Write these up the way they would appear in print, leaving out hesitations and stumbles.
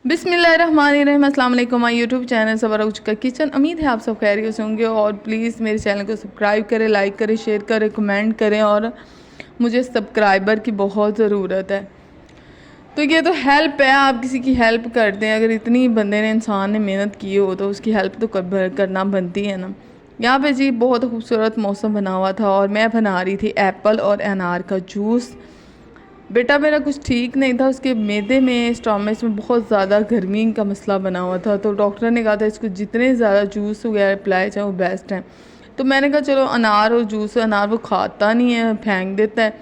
बिस्मिल्लाहिर्रहमानिर्रहीम। अस्सलाम वालेकुम। माय यूट्यूब चैनल सबरुच का किचन। उम्मीद है आप सब खैरियत से होंगे और प्लीज़ मेरे चैनल को सब्सक्राइब करें, लाइक करें, शेयर करें, कमेंट करें और मुझे सब्सक्राइबर की बहुत ज़रूरत है। तो ये तो हेल्प है, आप किसी की हेल्प कर दें। अगर इतनी बंदे ने इंसान ने मेहनत की हो तो उसकी हेल्प तो करना बनती है ना। यहाँ पे जी बहुत खूबसूरत मौसम बना हुआ था और मैं बना रही थी एप्पल और अनार का जूस। बेटा मेरा कुछ ठीक नहीं था, उसके मैदे में स्टमच में बहुत ज़्यादा गर्मी का मसला बना हुआ था। तो डॉक्टर ने कहा था इसको जितने ज़्यादा जूस वगैरह पिलाए जाए वो बेस्ट है। तो मैंने कहा चलो अनार और जूस, अनार वो खाता नहीं है, फेंक देता है।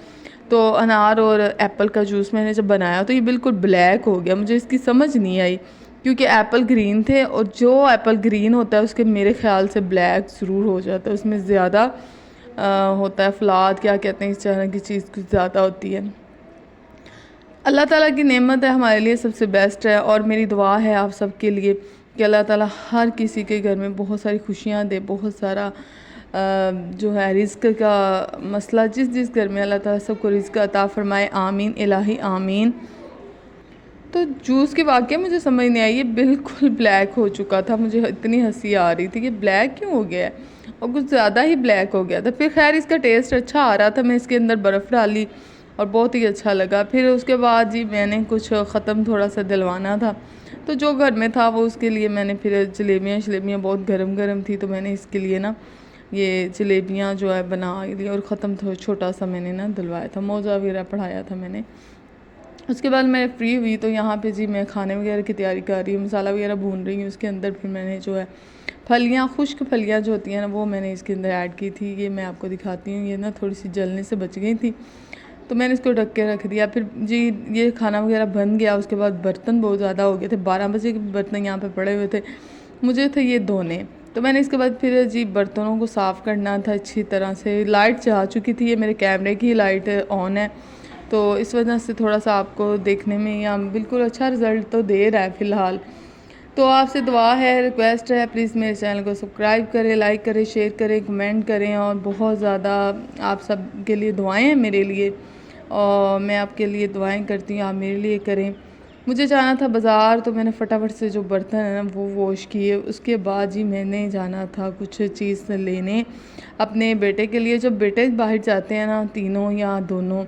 तो अनार और एप्पल का जूस मैंने जब बनाया तो ये बिल्कुल ब्लैक हो गया। मुझे इसकी समझ नहीं आई क्योंकि एप्पल ग्रीन थे और जो एप्पल ग्रीन होता है उसके मेरे ख्याल से ब्लैक ज़रूर हो जाता है, उसमें ज़्यादा होता है फलाद, क्या कहते हैं, इस तरह की चीज़ कुछ ज़्यादा होती है। अल्लाह ताला की नेमत है, हमारे लिए सबसे बेस्ट है। और मेरी दुआ है आप सबके लिए कि अल्लाह ताला हर किसी के घर में बहुत सारी खुशियाँ दे, बहुत सारा जो है रिज़्क का मसला, जिस जिस घर में अल्लाह ताला सबको रिज़्क अता फ़रमाए, आमीन इलाही आमीन। तो जूस की वाक़ई मुझे समझ नहीं आई, ये बिल्कुल ब्लैक हो चुका था। मुझे इतनी हंसी आ रही थी कि ब्लैक क्यों हो गया है, और कुछ ज़्यादा ही ब्लैक हो गया था। फिर खैर इसका टेस्ट अच्छा आ रहा था, मैं इसके अंदर बर्फ़ डाली और बहुत ही अच्छा लगा। फिर उसके बाद जी मैंने कुछ ख़त्म थोड़ा सा दिलवाना था, तो जो घर में था वो उसके लिए मैंने फिर जलेबियाँ बहुत गरम गरम थी, तो मैंने इसके लिए ना ये जलेबियाँ जो है बना ली और ख़त्म थोड़ा छोटा सा मैंने ना दिलवाया था, मौज़ा वगैरह पढ़ाया था मैंने। उसके बाद मैं फ्री हुई तो यहाँ पे जी मैं खाने वगैरह की तैयारी कर रही हूँ, मसाला वगैरह भून रही हूँ। उसके अंदर फिर मैंने जो है फलियाँ, खुश्क फलियाँ जो होती हैं ना, वो मैंने इसके अंदर ऐड की थी। ये मैं आपको दिखाती हूँ, ये ना थोड़ी सी जलने से बच गई थी तो मैंने इसको ढक के रख दिया। फिर जी ये खाना वगैरह बन गया। उसके बाद बर्तन बहुत ज़्यादा हो गए थे, 12 बजे के बर्तन यहाँ पर पड़े हुए थे, मुझे थे ये धोने। तो मैंने इसके बाद फिर जी बर्तनों को साफ़ करना था अच्छी तरह से। लाइट जा चुकी थी, ये मेरे कैमरे की लाइट ऑन है तो इस वजह से थोड़ा सा आपको देखने में या बिल्कुल अच्छा रिज़ल्ट तो दे रहा है फ़िलहाल। तो आपसे दुआ है, रिक्वेस्ट है, प्लीज़ मेरे चैनल को सब्सक्राइब करें, लाइक करें, शेयर करें, कमेंट करें और बहुत ज़्यादा आप सब के लिए दुआएं हैं मेरे लिए और मैं आपके लिए दुआएं करती हूँ, आप मेरे लिए करें। मुझे जाना था बाज़ार तो मैंने फटाफट से जो बर्तन है ना वो वॉश किए। उसके बाद ही मैंने जाना था कुछ चीज़ लेने अपने बेटे के लिए। जब बेटे बाहर जाते हैं ना, तीनों या दोनों,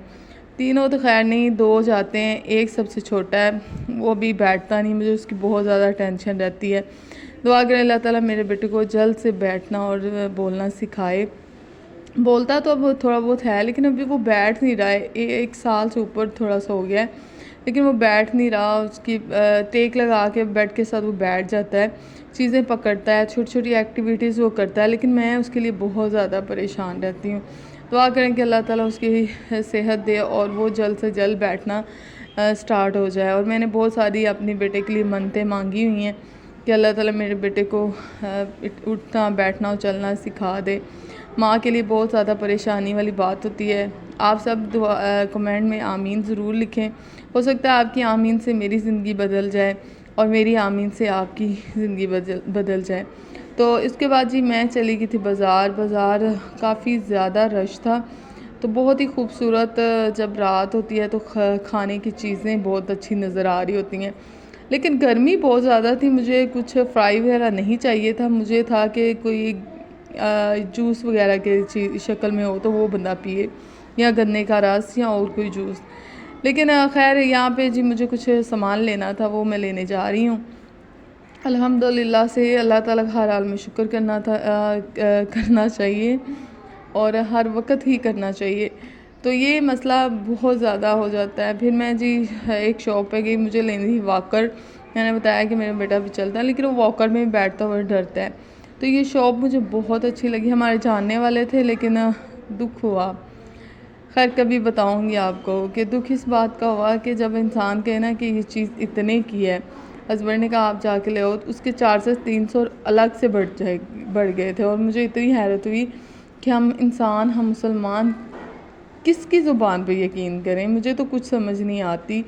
तीनों तो खैर नहीं, दो जाते हैं, एक सबसे छोटा है, वो भी बैठता नहीं, मुझे उसकी बहुत ज़्यादा टेंशन रहती है। दुआ करें अल्लाह ताला मेरे बेटे को जल्द से बैठना और बोलना सिखाए। बोलता तो अब थोड़ा बहुत है लेकिन अभी वो बैठ नहीं रहा है, एक साल से ऊपर थोड़ा सा हो गया है लेकिन वो बैठ नहीं रहा। उसकी टेक लगा के बेड के साथ वो बैठ जाता है, चीज़ें पकड़ता है, छोटी छोटी एक्टिविटीज़ वो करता है, लेकिन मैं उसके लिए बहुत ज़्यादा परेशान रहती हूँ। दुआ करें कि अल्लाह ताला उसकी सेहत दे और वो जल्द से जल्द बैठना स्टार्ट हो जाए। और मैंने बहुत सारी अपने बेटे के लिए मन्नतें मांगी हुई हैं कि अल्लाह ताला मेरे बेटे को उठना बैठना और चलना सिखा दे। माँ के लिए बहुत ज़्यादा परेशानी वाली बात होती है। आप सब दुआ कमेंट में आमीन ज़रूर लिखें, हो सकता है आपकी आमीन से मेरी ज़िंदगी बदल जाए और मेरी आमीन से आपकी ज़िंदगी बदल जाए। तो इसके बाद जी मैं चली गई थी बाज़ार काफ़ी ज़्यादा रश था। तो बहुत ही खूबसूरत, जब रात होती है तो खाने की चीज़ें बहुत अच्छी नज़र आ रही होती हैं, लेकिन गर्मी बहुत ज़्यादा थी। मुझे कुछ फ्राई वगैरह नहीं चाहिए था, मुझे था कि कोई जूस वगैरह के शक्ल में हो तो वो बंदा पिए, या गन्ने का रस या और कोई जूस। लेकिन खैर यहाँ पे जी मुझे कुछ सामान लेना था, वो मैं लेने जा रही हूँ। अल्हम्दुलिल्लाह से अल्लाह ताला का हर हाल में शुक्र करना चाहिए और हर वक्त ही करना चाहिए। तो ये मसला बहुत ज़्यादा हो जाता है। फिर मैं जी एक शॉप पे गई, मुझे लेनी थी वॉकर। मैंने बताया कि मेरा बेटा भी चलता है लेकिन वो वॉकर में बैठता हुआ डरता है। तो ये शॉप मुझे बहुत अच्छी लगी, हमारे जानने वाले थे लेकिन दुख हुआ। खैर कभी बताऊंगी आपको कि दुख इस बात का हुआ कि जब इंसान कहे ना कि ये चीज़ इतने की है, हस्बैंड ने कहा आप जाके ले आओ, तो उसके चार्जेस 300 अलग से बढ़ गए थे। और मुझे इतनी हैरत हुई कि हम मुसलमान किसकी ज़ुबान पे यकीन करें, मुझे तो कुछ समझ नहीं आती।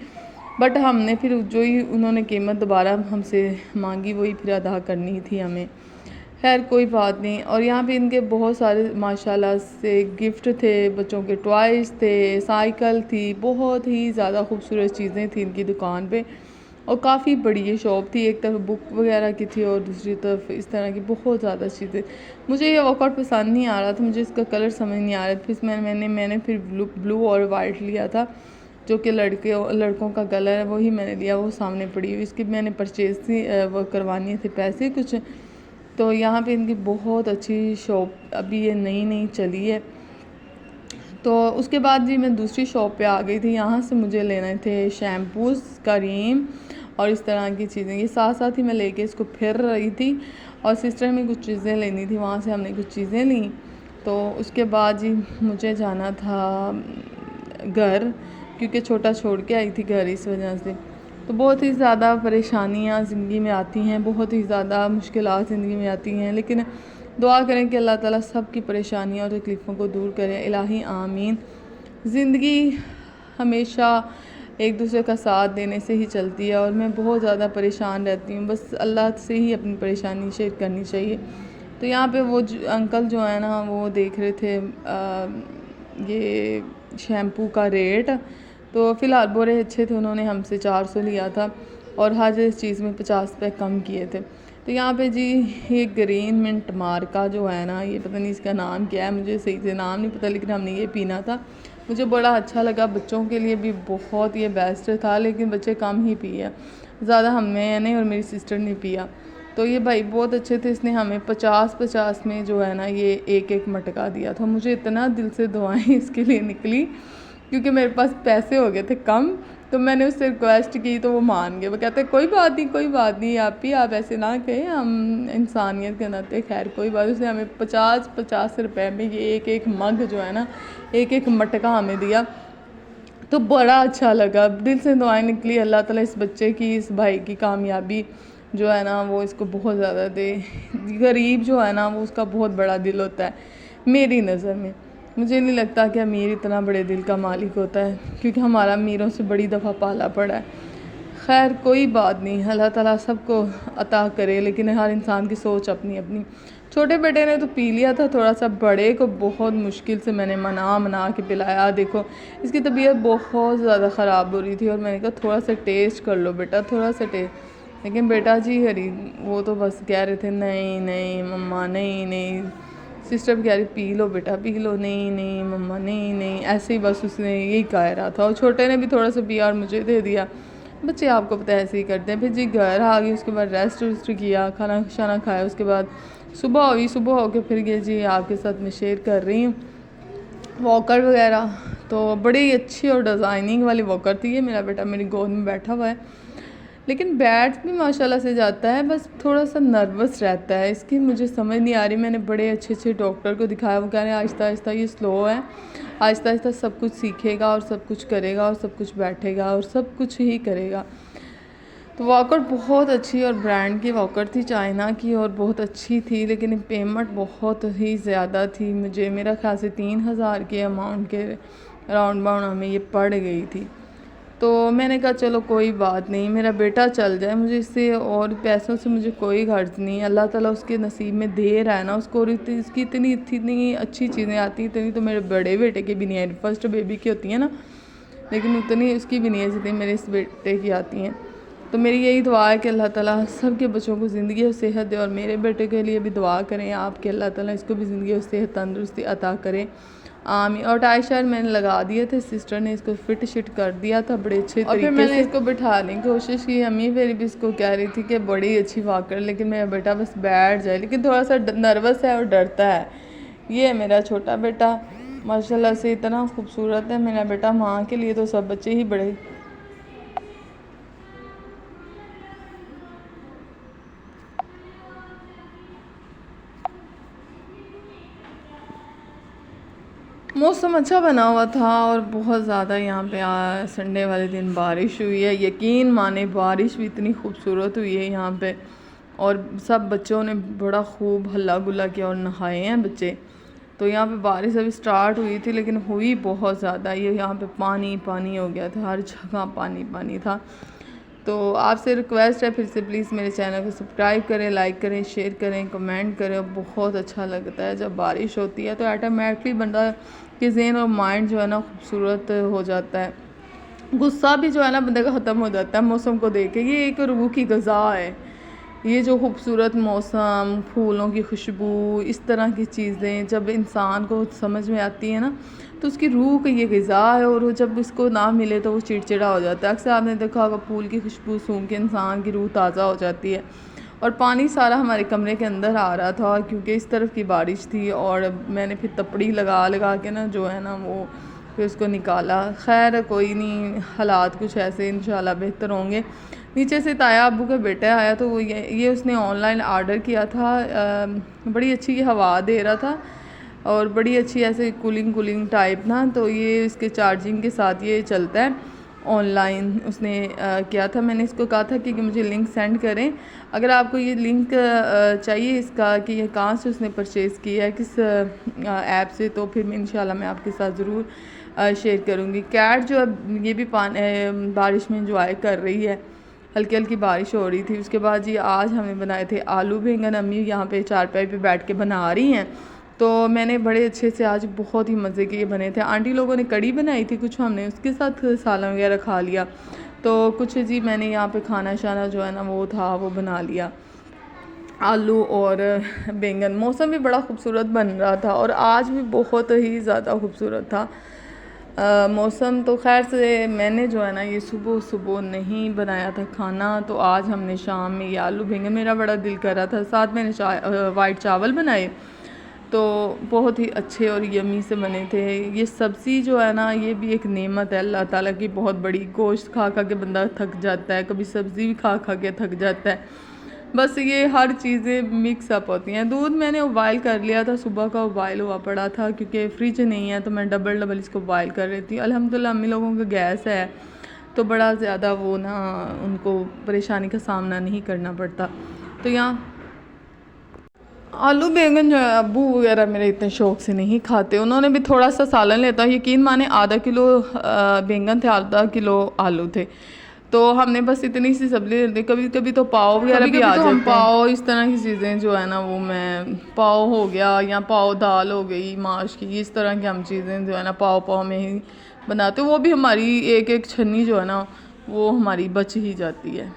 बट हमने फिर जो ही उन्होंने कीमत दोबारा हमसे मांगी वही फिर अदा करनी थी हमें। खैर कोई बात नहीं। और यहाँ पे इनके बहुत सारे माशाल्लाह से गिफ्ट थे, बच्चों के टॉयज़ थे, साइकिल थी, बहुत ही ज़्यादा खूबसूरत चीज़ें थी इनकी दुकान पे। और काफ़ी बड़ी ये शॉप थी, एक तरफ बुक वगैरह की थी और दूसरी तरफ इस तरह की बहुत ज़्यादा चीज़ें। मुझे ये वर्कआउट पसंद नहीं आ रहा था, मुझे इसका कलर समझ नहीं आ रहा था, फिर मैंने फिर ब्लू और वाइट लिया था, जो कि लड़कों का कलर है, वही मैंने लिया। वो सामने पड़ी हुई, इसकी मैंने परचेज़ थी, वो करवानी थी पैसे कुछ। तो यहाँ पे इनकी बहुत अच्छी शॉप, अभी ये नई चली है। तो उसके बाद जी मैं दूसरी शॉप पे आ गई थी। यहाँ से मुझे लेने थे शैम्पूज़, क्रीम और इस तरह की चीज़ें। ये साथ साथ ही मैं लेके इसको फिर रही थी और सिस्टर में कुछ चीज़ें लेनी थी, वहाँ से हमने कुछ चीज़ें ली। तो उसके बाद जी मुझे जाना था घर, क्योंकि छोटा छोड़ के आई थी घर, इस वजह से। तो बहुत ही ज़्यादा परेशानियाँ ज़िंदगी में आती हैं, बहुत ही ज़्यादा मुश्किलात ज़िंदगी में आती हैं, लेकिन दुआ करें कि अल्लाह ताला सब की परेशानियों और तकलीफ़ों को दूर करें। इलाही आमीन। ज़िंदगी हमेशा एक दूसरे का साथ देने से ही चलती है और मैं बहुत ज़्यादा परेशान रहती हूँ, बस अल्लाह से ही अपनी परेशानी शेयर करनी चाहिए। तो यहाँ पे वो अंकल जो है ना, वो देख रहे थे ये शैम्पू का रेट। तो फ़िलहाल बोरे अच्छे थे, उन्होंने हमसे 400 लिया था और हर चीज़ में 50 रुपये कम किए थे। तो यहाँ पे जी ये ग्रीन मिंट मार्का जो है ना, ये पता नहीं इसका नाम क्या है, मुझे सही से नाम नहीं पता, लेकिन हमने ये पीना था, मुझे बड़ा अच्छा लगा। बच्चों के लिए भी बहुत ये बेस्ट था, लेकिन बच्चे कम ही पिए, ज़्यादा हमने नहीं और मेरी सिस्टर ने पिया। तो ये भाई बहुत अच्छे थे, इसने हमें 50-50 में जो है ना ये एक मटका दिया था। मुझे इतना दिल से दुआएं इसके लिए निकली, क्योंकि मेरे पास पैसे हो गए थे कम। तो मैंने उससे रिक्वेस्ट की तो वो मान गए, वो कहते हैं कोई बात नहीं आप ही, आप ऐसे ना कहें, हम इंसानियत के नाते, खैर कोई बात। उसने हमें 50-50 रुपए में ये एक मग जो है ना, एक मटका हमें दिया। तो बड़ा अच्छा लगा, दिल से दुआएं निकली, अल्लाह ताला इस बच्चे की, इस भाई की कामयाबी जो है ना वो इसको बहुत ज़्यादा दे। गरीब जो है ना वो उसका बहुत बड़ा दिल होता है मेरी नज़र में। मुझे नहीं लगता कि अमीर इतना बड़े दिल का मालिक होता है, क्योंकि हमारा अमीरों से बड़ी दफ़ा पाला पड़ा है। खैर कोई बात नहीं, अल्लाह ताला सबको अता करे, लेकिन हर इंसान की सोच अपनी अपनी। छोटे बेटे ने तो पी लिया था थोड़ा सा, बड़े को बहुत मुश्किल से मैंने मना के पिलाया। देखो इसकी तबीयत बहुत ज़्यादा ख़राब हो रही थी और मैंने कहा थोड़ा सा टेस्ट कर लो बेटा, थोड़ा सा टेस्ट। लेकिन बेटा जी वो तो बस कह रहे थे नहीं मम्मा नहीं। सिस्टर भी कह रही पी लो बेटा पी लो, नहीं मम्मा नहीं, ऐसे ही बस उसने यही कह रहा था। और छोटे ने भी थोड़ा सा पिया और मुझे दे दिया। बच्चे आपको पता है ऐसे ही करते हैं। फिर जी घर आ गई, उसके बाद रेस्ट किया, खाना शाना खाया, उसके बाद सुबह हो के फिर ये जी आपके साथ मैं शेयर कर रही हूँ वॉकर वगैरह। तो बड़ी अच्छी और डिज़ाइनिंग वाली वॉकर थी। ये मेरा बेटा मेरी गोद में बैठा हुआ है, लेकिन बैठ भी माशाल्लाह से जाता है, बस थोड़ा सा नर्वस रहता है। इसकी मुझे समझ नहीं आ रही। मैंने बड़े अच्छे डॉक्टर को दिखाया, वो कह रहे हैं आहिस्ता ये स्लो है, आहिस्ता सब कुछ सीखेगा और सब कुछ करेगा और सब कुछ बैठेगा और सब कुछ ही करेगा। तो वॉकर बहुत अच्छी और ब्रांड की वॉकर थी, चाइना की, और बहुत अच्छी थी, लेकिन पेमेंट बहुत ही ज़्यादा थी। मुझे मेरा ख्याल से 3000 के अमाउंट के राउंड बाउंड हमें ये पड़ गई थी। तो मैंने कहा चलो कोई बात नहीं, मेरा बेटा चल जाए, मुझे इससे और पैसों से मुझे कोई गर्ज नहीं। अल्लाह ताला उसके नसीब में दे रहा है ना उसको, और इसकी इतनी अच्छी चीज़ें आती, इतनी तो मेरे बड़े बेटे की भी नहीं है। फर्स्ट बेबी की होती है ना, लेकिन उतनी उसकी भी नहीं है जितनी मेरे इस बेटे की आती हैं। तो मेरी यही दुआ है कि अल्लाह ताला सब के बच्चों को ज़िंदगी और सेहत दे, और मेरे बेटे के लिए भी दुआ करें आप कि अल्लाह ताला इसको भी ज़िंदगी और सेहत तंदुरुस्ती अता करें, आमीन। और टाई शायद मैंने लगा दिए थे, सिस्टर ने इसको फिट शिट कर दिया था बड़े अच्छे तरीके से। और फिर मैंने इसको बिठाने की कोशिश की। अम्मी मेरी भी इसको कह रही थी कि बड़ी अच्छी वॉकर, लेकिन मेरा बेटा बस बैठ जाए, लेकिन थोड़ा सा नर्वस है और डरता है। ये है मेरा छोटा बेटा, माशाल्लाह से इतना खूबसूरत है मेरा बेटा। माँ के लिए तो सब बच्चे ही बड़े। मौसम अच्छा बना हुआ था और बहुत ज़्यादा यहाँ पे संडे वाले दिन बारिश हुई है। यकीन माने बारिश भी इतनी खूबसूरत हुई है यहाँ पे, और सब बच्चों ने बड़ा खूब हल्ला गुल्ला किया और नहाए हैं बच्चे। तो यहाँ पे बारिश अभी स्टार्ट हुई थी, लेकिन हुई बहुत ज़्यादा। ये यहाँ पे पानी हो गया था, हर जगह पानी था। तो आपसे रिक्वेस्ट है फिर से, प्लीज़ मेरे चैनल को सब्सक्राइब करें, लाइक करें, शेयर करें, कमेंट करें। और बहुत अच्छा लगता है जब बारिश होती है, तो ऑटोमेटिकली बंदा के ज़हन और माइंड जो है ना खूबसूरत हो जाता है। गुस्सा भी जो है ना बंदे का ख़त्म हो जाता है मौसम को देख के। ये एक रूह की ग़ज़ा है, ये जो खूबसूरत मौसम, फूलों की खुशबू, इस तरह की चीज़ें जब इंसान को समझ में आती है ना तो उसकी रूह की ये ग़िज़ा है, और वो जब इसको ना मिले तो वो चिड़चिड़ा हो जाता है। अक्सर आपने देखा होगा फूल की खुशबू सूंघ के इंसान की रूह ताज़ा हो जाती है। और पानी सारा हमारे कमरे के अंदर आ रहा था क्योंकि इस तरफ की बारिश थी, और मैंने फिर तपड़ी लगा लगा के ना जो है ना वो फिर उसको निकाला। खैर कोई नहीं, हालात कुछ ऐसे इंशाल्लाह बेहतर होंगे। नीचे से ताया अब्बू का बेटा आया तो वो ये उसने ऑनलाइन ऑर्डर किया था। बड़ी अच्छी हवा दे रहा था और बड़ी अच्छी ऐसे कूलिंग टाइप ना, तो ये इसके चार्जिंग के साथ ये चलता है। ऑनलाइन उसने किया था। मैंने इसको कहा था कि मुझे लिंक सेंड करें, अगर आपको ये लिंक चाहिए इसका कि ये कहाँ से उसने परचेज़ किया है, किस ऐप से, तो फिर मैं इंशाल्लाह मैं आपके साथ ज़रूर शेयर करूँगी। कैट जो है ये भी बारिश में इंजॉय कर रही है, हल्की हल्की बारिश हो रही थी। उसके बाद जी आज हमने बनाए थे आलू बैंगन। अम्मी यहाँ पे चारपाई पे बैठ के बना रही हैं, तो मैंने बड़े अच्छे से आज बहुत ही मज़े के बने थे। आंटी लोगों ने कड़ी बनाई थी, कुछ हमने उसके साथ सालन वगैरह खा लिया, तो कुछ जी मैंने यहाँ पे खाना शाना जो है ना वो था वो बना लिया, आलू और बैंगन। मौसम भी बड़ा खूबसूरत बन रहा था और आज भी बहुत ही ज़्यादा खूबसूरत था मौसम। तो खैर से मैंने जो है ना ये सुबह नहीं बनाया था खाना, तो आज हमने शाम में ये आलू बैंगन, मेरा बड़ा दिल कर रहा था, साथ मैंने वाइट चावल बनाए, तो बहुत ही अच्छे और यमी से बने थे। ये सब्ज़ी जो है ना ये भी एक नेमत है अल्लाह ताला की बहुत बड़ी। गोश्त खा खा के बंदा थक जाता है, कभी सब्ज़ी भी खा खा के थक जाता है। बस ये हर चीज़ें मिक्स अप होती हैं। दूध मैंने उबाइल कर लिया था, सुबह का उबाइल हुआ पड़ा था क्योंकि फ्रिज नहीं है, तो मैं डबल इसको उबाइल कर रही थी। अल्हम्दुलिल्लाह अम्मी लोगों का गैस है तो बड़ा ज़्यादा वो ना उनको परेशानी का सामना नहीं करना पड़ता। तो यहाँ आलू बैंगन जो है अब्बू वगैरह मेरे इतने शौक़ से नहीं खाते, उन्होंने भी थोड़ा सा सालन लेता, यकीन माने आधा किलो बैंगन थे, आधा किलो आलू थे, तो हमने बस इतनी सी सब्ज़ी लेती। कभी कभी तो पाव वगैरह भी आ जाते हैं। पाव इस तरह की चीज़ें जो है ना वो मैं पाव हो गया या पाव दाल हो गई माश की, इस तरह की हम चीज़ें जो है ना पाव में ही बनाते। वो भी हमारी एक छन्नी जो है ना वो हमारी बच ही जाती है,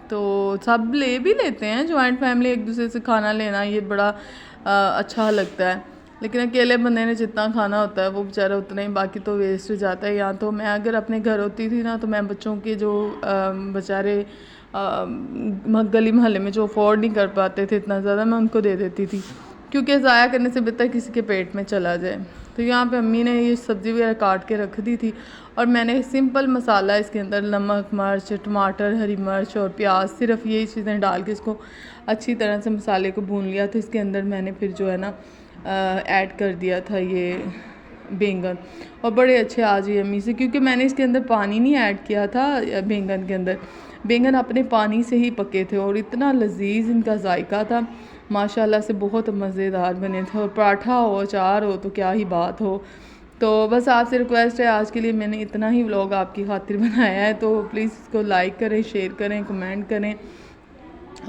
तो सब ले भी लेते हैं। जॉइंट फैमिली एक दूसरे से खाना लेना ये बड़ा अच्छा लगता है, लेकिन अकेले बंदे ने जितना खाना होता है वो बेचारा उतना ही, बाकी तो वेस्ट हो जाता है। या तो मैं अगर अपने घर होती थी ना तो मैं बच्चों के जो बेचारे गली मोहल्ले में जो अफोर्ड नहीं कर पाते थे इतना ज़्यादा, मैं उनको दे देती थी, क्योंकि ज़ाया करने से बेहतर किसी के पेट में चला जाए। तो यहाँ पे अम्मी ने ये सब्ज़ी वगैरह काट के रख दी थी, और मैंने सिंपल मसाला इसके अंदर नमक मिर्च टमाटर हरी मिर्च और प्याज, सिर्फ यही चीज़ें डाल के इसको अच्छी तरह से मसाले को भून लिया था। इसके अंदर मैंने फिर जो है ना ऐड कर दिया था ये बैंगन, और बड़े अच्छे आज ये अम्मी से, क्योंकि मैंने इसके अंदर पानी नहीं ऐड किया था बैंगन के अंदर, बैंगन अपने पानी से ही पके थे और इतना लजीज इनका जायका था माशाल्लाह से, बहुत मज़ेदार बने थे। और पराठा हो अचार हो तो क्या ही बात हो। तो बस आपसे रिक्वेस्ट है, आज के लिए मैंने इतना ही व्लॉग आपकी खातिर बनाया है, तो प्लीज़ इसको लाइक करें, शेयर करें, कमेंट करें,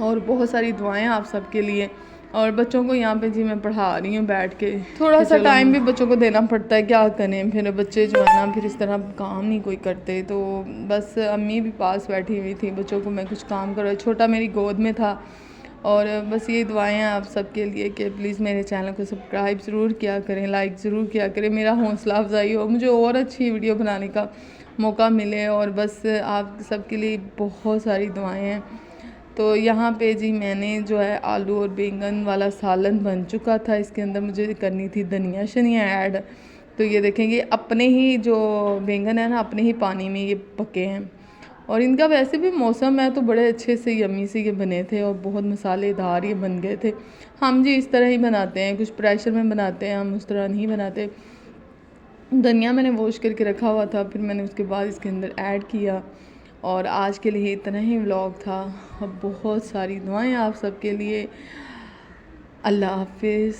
और बहुत सारी दुआएं आप सबके लिए। और बच्चों को यहाँ पे जी मैं पढ़ा रही हूँ बैठ के, थोड़ा सा टाइम भी बच्चों को देना पड़ता है, क्या करें, फिर बच्चे जो है ना फिर इस तरह काम नहीं कोई करते। तो बस अम्मी भी पास बैठी हुई थी, बच्चों को मैं कुछ काम कर रहा, छोटा मेरी गोद में था। और बस ये दुआएं हैं आप सबके लिए कि प्लीज़ मेरे चैनल को सब्सक्राइब ज़रूर किया करें, लाइक ज़रूर किया करें, मेरा हौसला अफजाई हो, मुझे और अच्छी वीडियो बनाने का मौका मिले। और बस आप सबके लिए बहुत सारी दुआएं हैं। तो यहाँ पे जी मैंने जो है आलू और बैंगन वाला सालन बन चुका था, इसके अंदर मुझे करनी थी धनिया शनिया ऐड। तो ये देखेंगे अपने ही जो बैंगन है ना अपने ही पानी में ये पके हैं, और इनका वैसे भी मौसम है तो बड़े अच्छे से यमी से ये बने थे और बहुत मसालेदार ये बन गए थे। हम जी इस तरह ही बनाते हैं, कुछ प्रेशर में बनाते हैं, हम उस तरह नहीं बनाते। धनिया मैंने वॉश करके रखा हुआ था, फिर मैंने उसके बाद इसके अंदर ऐड किया। और आज के लिए इतना ही व्लॉग था, अब बहुत सारी दुआएं आप सबके लिए। अल्लाह हाफिज़।